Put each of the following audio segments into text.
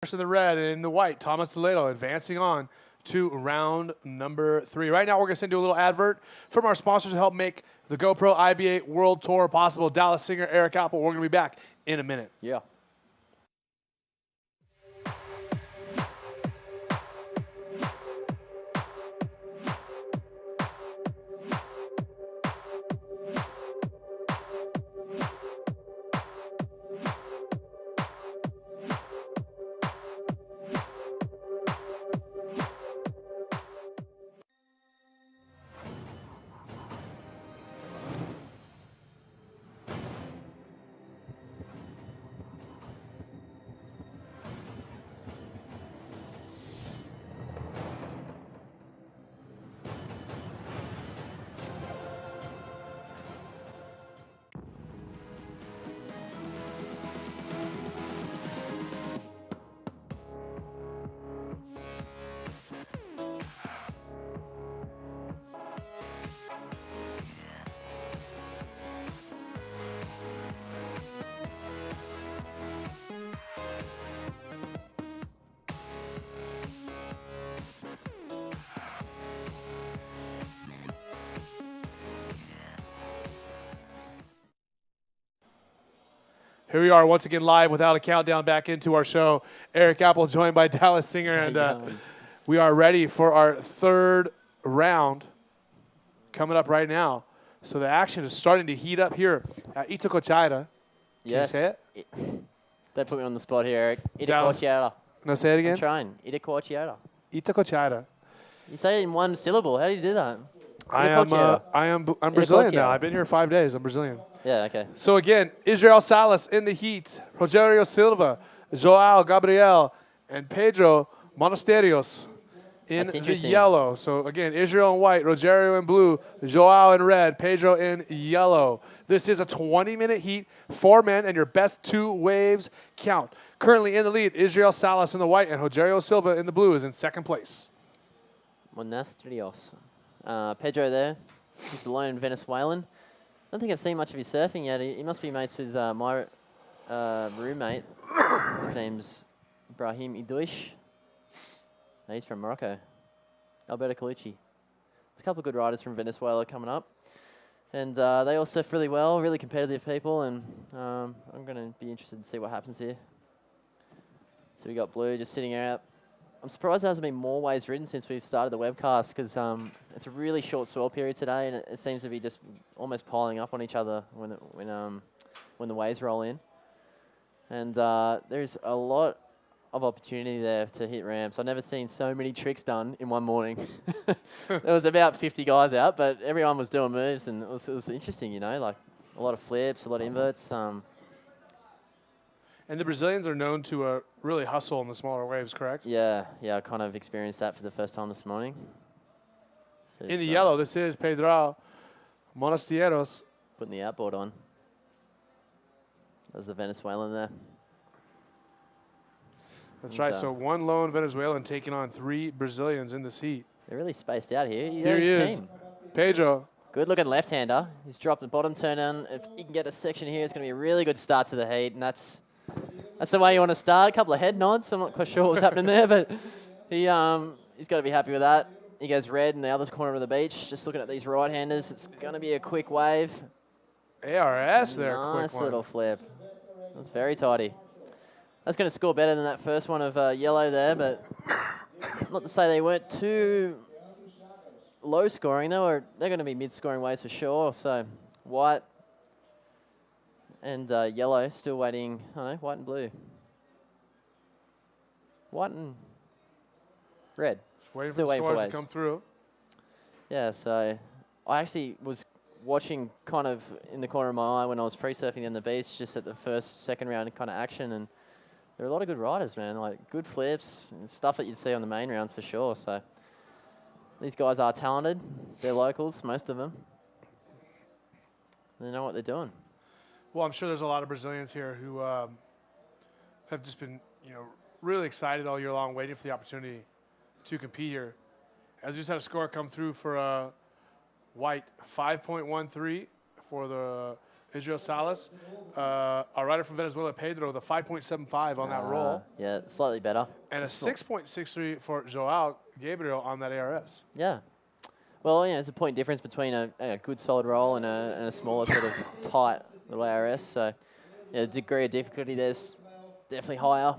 in the red, and in the white, Thomas Toledo advancing on to round number 3. Right now, we're going to send you a little advert from our sponsors to help make the GoPro IBA World Tour possible. Dallas singer Eric Apple. We're going to be back in a minute. Yeah. Here we are once again live without a countdown back into our show. Eric Apple joined by Dallas Singer, and we are ready for our third round coming up right now. So the action is starting to heat up here at Itacoatiara. Yes. Can you say it? They put me on the spot here, Eric. Dallas. Itacoatiara. No, say it again. I'm trying. Itacoatiara. Itacoatiara. You say it in one syllable. How do you do that? I'm Brazilian now. I've been here 5 days. I'm Brazilian. Yeah, okay. So again, Israel Salas in the heat, Rogerio Silva, Joao Gabriel, and Pedro Monasterios in the yellow. So again, Israel in white, Rogerio in blue, Joao in red, Pedro in yellow. This is a 20-minute heat, 4 men, and your best 2 waves count. Currently in the lead, Israel Salas in the white, and Rogerio Silva in the blue is in second place. Monasterios. Pedro there. He's the lone Venezuelan. I don't think I've seen much of his surfing yet. He must be mates with my roommate. His name's Brahim Idouish. No, he's from Morocco. Alberto Colucci. There's a couple of good riders from Venezuela coming up. And they all surf really well, really competitive people. And I'm going to be interested to see what happens here. So we got Blue just sitting out. I'm surprised there hasn't been more waves ridden since we've started the webcast, because it's a really short swell period today, and it seems to be just almost piling up on each other when the waves roll in. And there's a lot of opportunity there to hit ramps. I've never seen so many tricks done in one morning. There was about 50 guys out, but everyone was doing moves, and it was interesting, you know, like a lot of flips, a lot of inverts. And the Brazilians are known to really hustle in the smaller waves, correct? Yeah, I kind of experienced that for the first time this morning. So in the yellow, this is Pedro Monasterios. Putting the outboard on. There's the Venezuelan there. That's right. So 1 lone Venezuelan taking on 3 Brazilians in this heat. They're really spaced out here. Here he is, Pedro. Good looking left-hander. He's dropped the bottom turn down. If he can get a section here, it's going to be a really good start to the heat, and that's the way you want to start. A couple of head nods. I'm not quite sure what was happening there, but he's got to be happy with that. He goes red in the other corner of the beach. Just looking at these right-handers, it's going to be a quick wave. ARS there. Nice little flip. That's very tidy. That's going to score better than that first one of yellow there, but not to say they weren't too low scoring. They're going to be mid-scoring waves for sure. So white and yellow still waiting. I don't know, white and blue. White and red. Just waiting still for the scores waves to come through. Yeah, so I actually was watching kind of in the corner of my eye when I was free surfing in the beach, just at the second round kind of action, and there are a lot of good riders, man. Like good flips and stuff that you'd see on the main rounds for sure. So these guys are talented. They're locals, most of them. They know what they're doing. Well, I'm sure there's a lot of Brazilians here who have just been, really excited all year long, waiting for the opportunity to compete here. As we just had a score come through for white, 5.13 for the Israel Salas. Our rider from Venezuela, Pedro, the 5.75 on that roll. Yeah, slightly better. And a 6.63 for Joao Gabriel on that ARS. Yeah. Well, you know, it's a point difference between a good solid roll and a smaller sort of tight little ARS. So, yeah, the degree of difficulty there's definitely higher.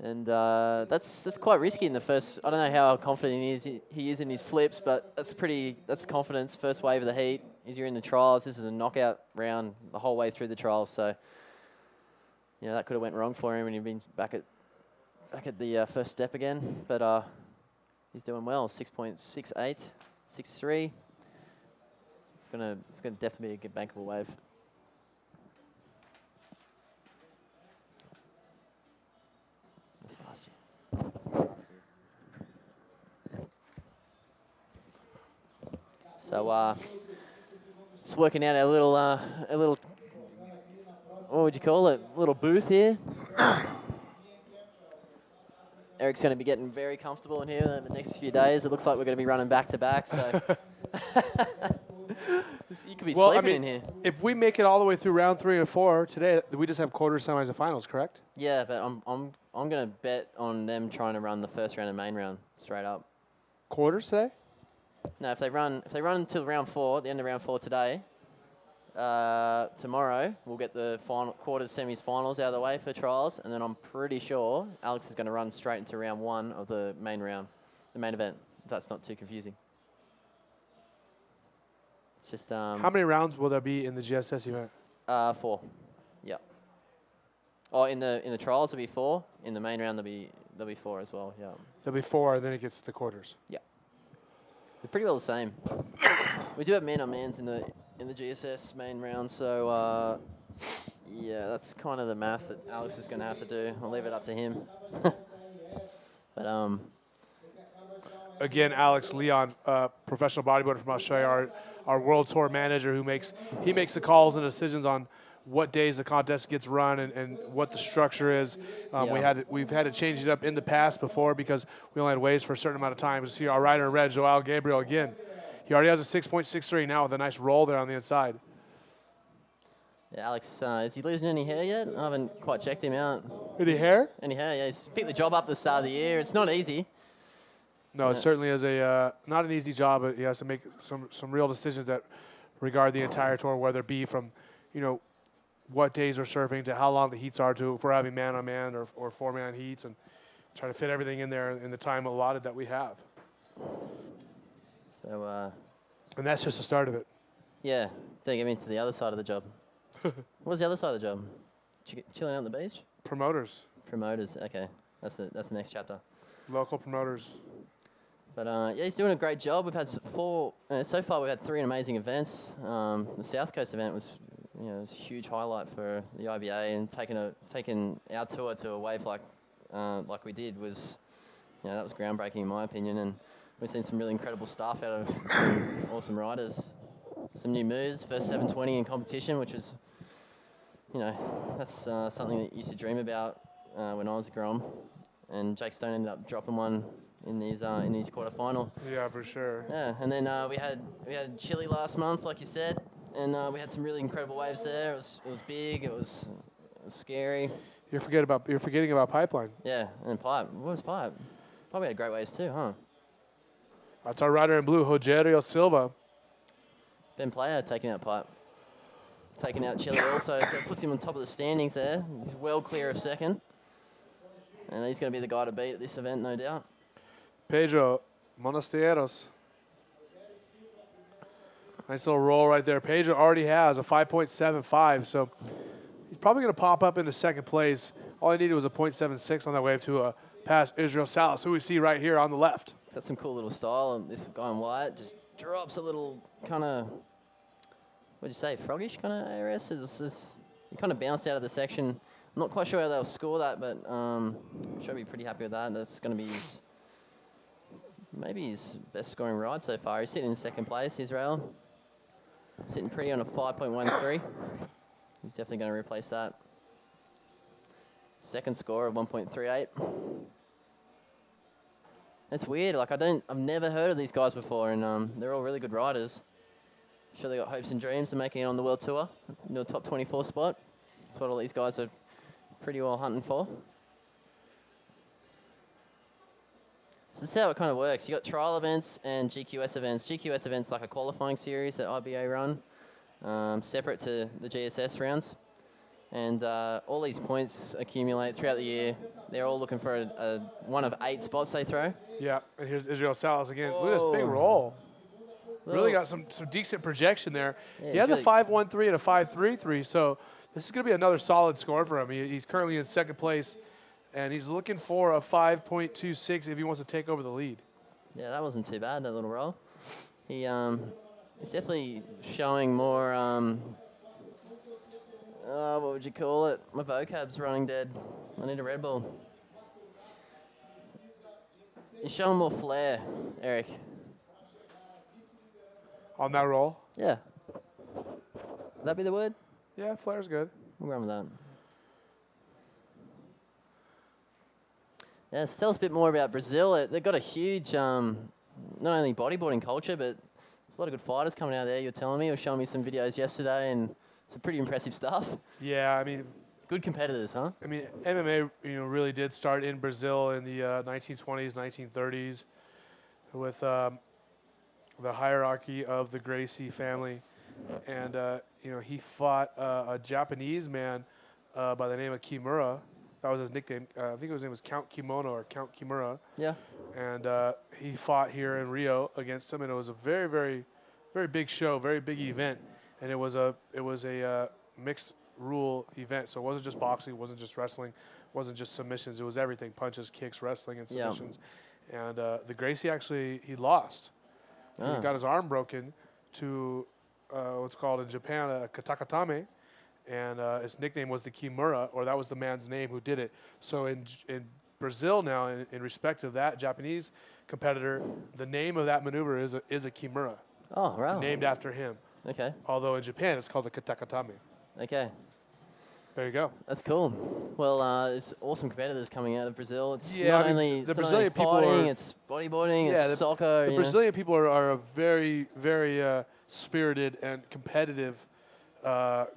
And that's quite risky in the first. I don't know how confident he is in his flips, but that's confidence. First wave of the heat. You're in the trials. This is a knockout round the whole way through the trials. So, you know, that could have went wrong for him, and he'd been back at the first step again. But he's doing well. 6.68, 6.3. It's gonna definitely be a good bankable wave. Last year. So just working out our little what would you call it? Little booth here. Eric's going to be getting very comfortable in here in the next few days. It looks like we're going to be running back to back. So you could be sleeping in here. If we make it all the way through round 3 and 4 today, we just have quarters, semis, and finals, correct? Yeah, but I'm going to bet on them trying to run the first round and main round straight up. Quarters today? No, if they run until round 4, the end of round 4 today, tomorrow we'll get the final quarters, semis, finals out of the way for trials, and then I'm pretty sure Alex is going to run straight into round 1 of the main round, the main event. If that's not too confusing. It's just how many rounds will there be in the GSS event? 4. Yeah. Oh, in the trials there'll be 4. In the main round there'll be 4 as well. Yeah. There'll be 4, and then it gets to the quarters. Yeah. They're pretty well the same. We do have man-on-mans in the GSS main round, so yeah, that's kind of the math that Alex is going to have to do. I'll leave it up to him. But again, Alex Leon, professional bodybuilder from Australia, our world tour manager, who makes the calls and decisions on what days the contest gets run and what the structure is. We've had to change it up in the past before because we only had waves for a certain amount of time. You see our rider in red, Joao Gabriel, again. He already has a 6.63 now with a nice roll there on the inside. Yeah, Alex, is he losing any hair yet? I haven't quite checked him out. Any hair? Any hair, yeah. He's picked the job up at the start of the year. It's not easy. No, it certainly is not an easy job, but he has to make some real decisions that regard the entire tour, whether it be from, what days we're surfing to how long the heats are to if we're having man-on-man or 4-man heats, and try to fit everything in there in the time allotted that we have. So, and that's just the start of it. Yeah, don't get me into the other side of the job. What's the other side of the job? Chilling out on the beach? Promoters. Promoters, okay. That's the next chapter. Local promoters. But yeah, he's doing a great job. We've had 4. So far, we've had 3 amazing events. The South Coast event was, it was a huge highlight for the IBA, and taking our tour to a wave like we did was, that was groundbreaking in my opinion. And we've seen some really incredible stuff out of some awesome riders. Some new moves, first 720 in competition, which was, that's something that you used to dream about when I was a Grom. And Jake Stone ended up dropping one in his quarterfinal. Yeah, for sure. Yeah, and then we had Chile last month, like you said, and we had some really incredible waves there. It was big. It was scary. You're forgetting about Pipeline. Yeah, and Pipe. What was Pipe? Pipe had great waves too, huh? That's our rider in blue, Rogerio Silva. Ben Player taking out Pipe. Taking out Chile also, so it puts him on top of the standings there. He's well clear of second. And he's going to be the guy to beat at this event, no doubt. Pedro Monasteros. Nice little roll right there. Pedro already has a 5.75, so he's probably going to pop up into second place. All he needed was a 0.76 on that wave to pass Israel Salas, who we see right here on the left. Got some cool little style, and this guy in white just drops a little kind of, what'd you say, froggish kind of ARS? He kind of bounced out of the section. I'm not quite sure how they'll score that, but I'm sure I'll be pretty happy with that. That's going to be maybe his best scoring ride so far. He's sitting in second place, Israel. Sitting pretty on a 5.13. He's definitely going to replace that. Second score of 1.38. It's weird. Like I've never heard of these guys before, and they're all really good riders. Sure, they got hopes and dreams of making it on the World Tour, in the top 24 spot. That's what all these guys are pretty well hunting for. So this is how it kind of works. You got trial events and GQS events. GQS events like a qualifying series that IBA run, separate to the GSS rounds. And all these points accumulate throughout the year. They're all looking for one of 8 spots they throw. Yeah, and here's Israel Salas again. Look at this big roll. Really got some decent projection there. Yeah, he has really a 5.13 and a 5.33, so this is going to be another solid score for him. He's currently in second place, and he's looking for a 5.26 if he wants to take over the lead. Yeah, that wasn't too bad, that little roll. He's definitely showing more, what would you call it? My vocab's running dead. I need a Red Bull. He's showing more flair, Eric. On that roll? Yeah. Would that be the word? Yeah, flair's good. We'll run with that. Yeah, so tell us a bit more about Brazil. They've got a huge, not only bodyboarding culture, but there's a lot of good fighters coming out there, you're telling me. You were showing me some videos yesterday, and some pretty impressive stuff. Yeah, I mean... Good competitors, huh? I mean, MMA, really did start in Brazil in the 1920s, 1930s with the hierarchy of the Gracie family. And, he fought a Japanese man by the name of Kimura. That was his nickname. I think his name was Count Kimono or Count Kimura. Yeah. And he fought here in Rio against him, and it was a very, very, very big show, very big event. And it was a mixed rule event. So it wasn't just boxing, it wasn't just wrestling, it wasn't just submissions. It was everything: punches, kicks, wrestling, and submissions. Yeah. And the Gracie actually, he lost. He got his arm broken to what's called in Japan a katakatame, and his nickname was the Kimura, or that was the man's name who did it. So in Brazil now, in respect of that Japanese competitor, the name of that maneuver is a Kimura. Oh, wow. Named after him. Okay. Although in Japan, it's called the katakatame. Okay. There you go. That's cool. Well, it's awesome competitors coming out of Brazil. It's not only the Brazilian people fighting, it's bodyboarding, it's soccer. The Brazilian people are a very, very spirited and competitive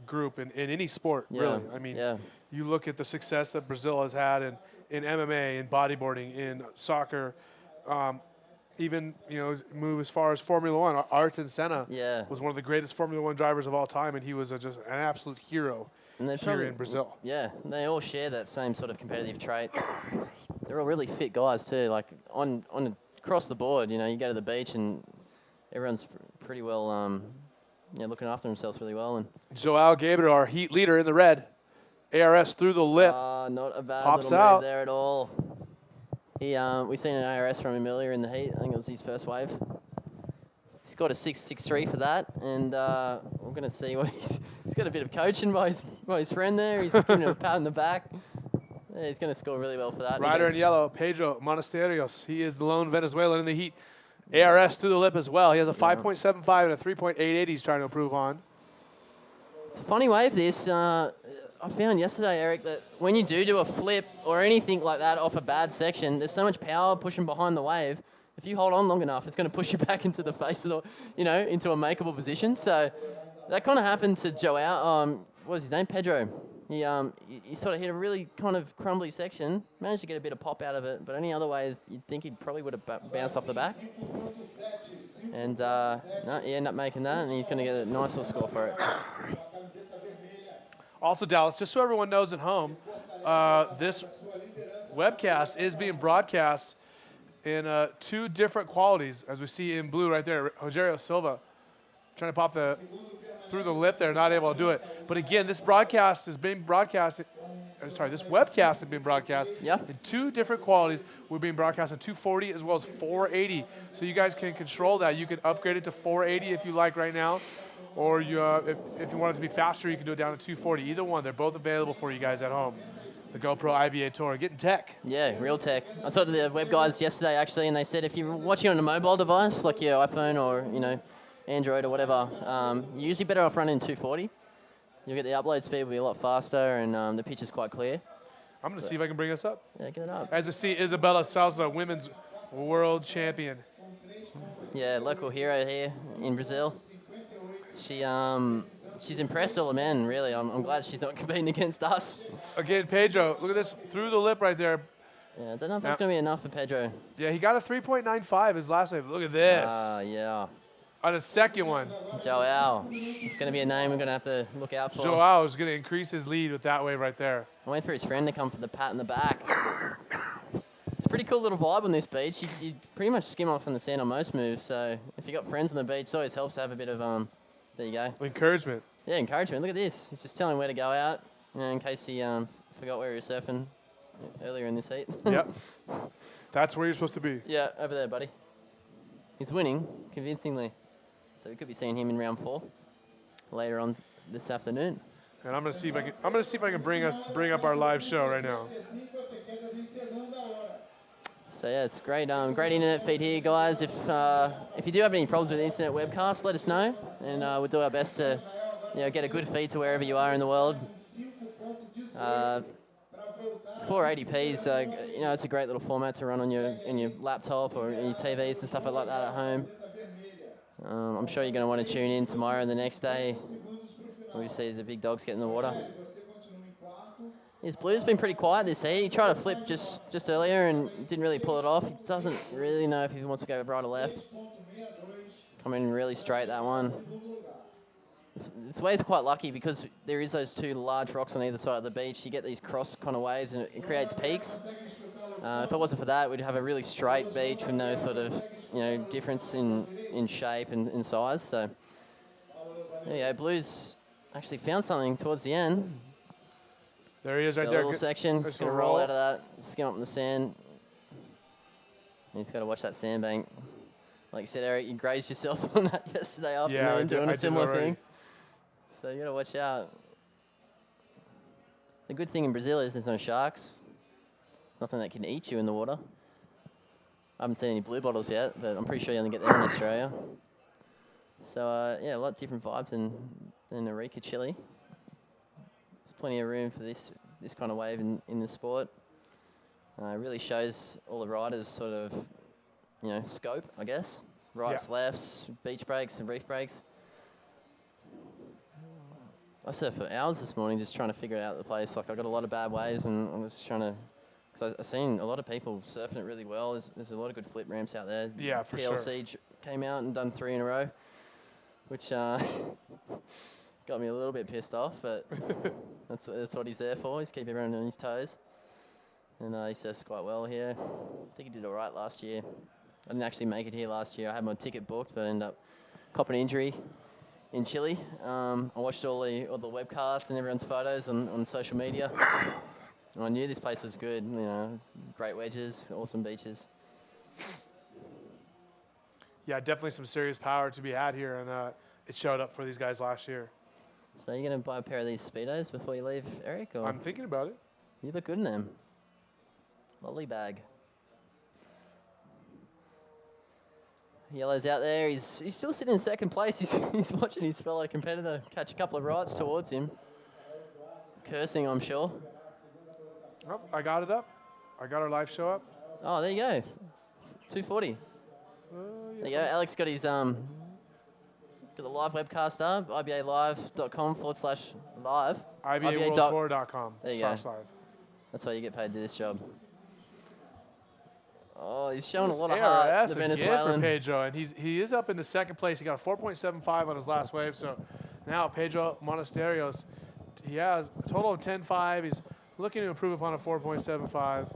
group in any sport, really. I mean, you look at the success that Brazil has had in MMA, in bodyboarding, in soccer, even, move as far as Formula One. Ayrton Senna was one of the greatest Formula One drivers of all time, and he was just an absolute hero here in Brazil. Yeah, they all share that same sort of competitive trait. They're all really fit guys too. Like on across the board, you go to the beach and everyone's pretty well, looking after themselves really well. And Joao Gabriel, our heat leader in the red, ARS through the lip. Not a bad Pops little out move there at all. We seen an ARS from him earlier in the heat. I think it was his first wave. He scored a 6.63 for that, and we're going to see what he's got a bit of coaching by his friend there. He's giving him a pat on the back. Yeah, he's going to score really well for that. Rider in yellow, Pedro Monasterios. He is the lone Venezuelan in the heat. ARS through the lip as well. He has a 5.75 and a 3.88 he's trying to improve on. It's a funny wave, this. I found yesterday, Eric, that when you do a flip or anything like that off a bad section, there's so much power pushing behind the wave. If you hold on long enough, it's going to push you back into the face of the, into a makeable position. So that kind of happened to Joao. What was his name? Pedro. He sort of hit a really kind of crumbly section, managed to get a bit of pop out of it, but any other way, you'd think he probably would have bounced off the back. And no, he ended up making that, and he's going to get a nice little score for it. Also, Dallas, just so everyone knows at home, this webcast is being broadcast in 2 different qualities, as we see in blue right there. Rogerio Silva trying to pop through the lip there, not able to do it. But again, this broadcast is being broadcast. This webcast is being broadcast in 2 different qualities. We're being broadcast in 240 as well as 480. So you guys can control that. You can upgrade it to 480 if you like right now. Or if you want it to be faster, you can do it down to 240. Either one, they're both available for you guys at home. The GoPro IBA Tour, getting tech. Yeah, real tech. I talked to the web guys yesterday actually, and they said if you're watching on a mobile device like your iPhone or Android or whatever, you're usually better off running 240. You'll get the upload speed will be a lot faster, and the picture's quite clear. I'm gonna see if I can bring this up. Yeah, get it up. As you see, Isabella Salsa, women's world champion. Yeah, local hero here in Brazil. she's impressed all the men, really. I'm glad she's not competing against us. Again, Pedro, look at this through the lip right there. Yeah, I don't know if it's going to be enough for Pedro. Yeah, he got a 3.95 his last wave. Look at this. Yeah. On the second one. Joao. It's going to be a name we're going to have to look out for. Joao is going to increase his lead with that wave right there. I'm waiting for his friend to come for the pat in the back. It's a pretty cool little vibe on this beach. You pretty much skim off on the sand on most moves, so if you got friends on the beach, it always helps to have a bit of, there you go. Encouragement. Yeah, encouragement. Look at this. He's just telling where to go out, in case he forgot where he was surfing earlier in this heat. Yep. That's where you're supposed to be. Yeah, over there, buddy. He's winning convincingly. So we could be seeing him in round 4 later on this afternoon. And I'm gonna see if I can bring up our live show right now. So yeah, it's great. Great internet feed here, guys. If you do have any problems with the internet webcast, let us know, and we'll do our best to get a good feed to wherever you are in the world. 480p is it's a great little format to run on your laptop or your TVs and stuff like that at home. I'm sure you're going to want to tune in tomorrow and the next day. We see the big dogs get in the water. His blue's been pretty quiet this heat. He tried to flip just earlier and didn't really pull it off. He doesn't really know if he wants to go right or left. Coming really straight, that one. This wave's quite lucky because there is those 2 large rocks on either side of the beach. You get these cross kind of waves and it creates peaks. If it wasn't for that, we'd have a really straight beach with no sort of difference in shape and in size. So there you go. Blue's actually found something towards the end. There he is right got there. A little section. Just going to roll out of that, skim up in the sand. And he's got to watch that sandbank. Like you said, Eric, you grazed yourself on that yesterday afternoon doing a similar thing. So you got to watch out. The good thing in Brazil is there's no sharks. Nothing that can eat you in the water. I haven't seen any blue bottles yet, but I'm pretty sure you only get them in Australia. So yeah, a lot different vibes than Arica, Chile. There's plenty of room for this kind of wave in the sport. It really shows all the riders sort of, scope, I guess. Rights, lefts, beach breaks and reef breaks. I surfed for hours this morning just trying to figure out the place. Like I got a lot of bad waves and I'm just trying to, because I've seen a lot of people surfing it really well. There's a lot of good flip ramps out there. Yeah, for sure. PLC came out and done 3 in a row, which got me a little bit pissed off, but that's what he's there for. He's keeping everyone on his toes. And he surfs quite well here. I think he did all right last year. I didn't actually make it here last year. I had my ticket booked, but I ended up copping an injury in Chile. I watched all the webcasts and everyone's photos on social media. And I knew this place was good. It's great wedges, awesome beaches. Yeah, definitely some serious power to be had here, and it showed up for these guys last year. So you're going to buy a pair of these Speedos before you leave, Eric? Or? I'm thinking about it. You look good in them. Lolly bag. Yellow's out there. He's still sitting in second place. He's watching his fellow competitor catch a couple of rights towards him. Cursing, I'm sure. Oh, I got it up. I got our live show up. Oh, there you go. 240. There you go. Alex got his got the live webcast up. IBAlive.com/live. IBAworldtour.com. There you go. That's why you get paid to do this job. Oh, he's showing a lot of heart, the Venezuelan. For Pedro, and he is up in the second place. He got a 4.75 on his last wave. So now Pedro Monasterios, he has a total of 10.5. He's looking to improve upon a 4.75.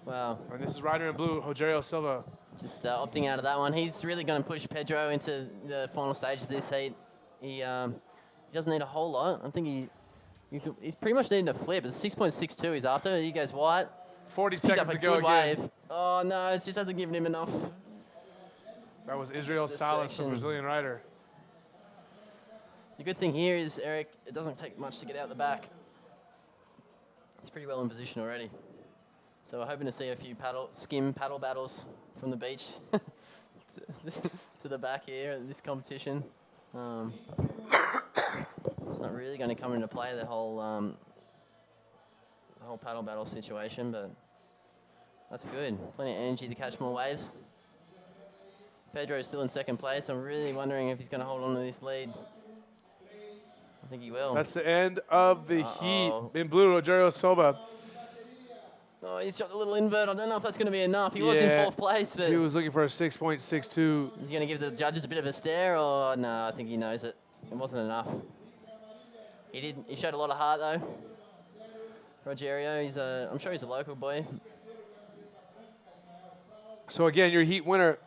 Wow. And this is rider in blue, Rogerio Silva. Just opting out of that one. He's really going to push Pedro into the final stages of this heat. He doesn't need a whole lot. I think he's pretty much needing a flip. It's 6.62 he's after. He goes white. 40 Picked seconds up a to go good again. wave. Oh, no, it just hasn't given him enough. That was Israel Salas, the Brazilian rider. The good thing here is, Eric, it doesn't take much to get out the back. He's pretty well in position already. So we're hoping to see a few skim paddle battles from the beach to the back here in this competition. It's not really going to come into play, the whole paddle battle situation, but that's good. Plenty of energy to catch more waves. Pedro's still in second place. I'm really wondering if he's going to hold on to this lead. I think he will. That's the end of the heat. In blue, Rogerio Silva. Oh, he's got a little invert. I don't know if that's going to be enough. He was in 4th place, but he was looking for a 6.62. He's going to give the judges a bit of a stare, or no? I think he knows it. It wasn't enough. He showed a lot of heart though. Rogerio, I'm sure he's a local boy. So again, your heat winner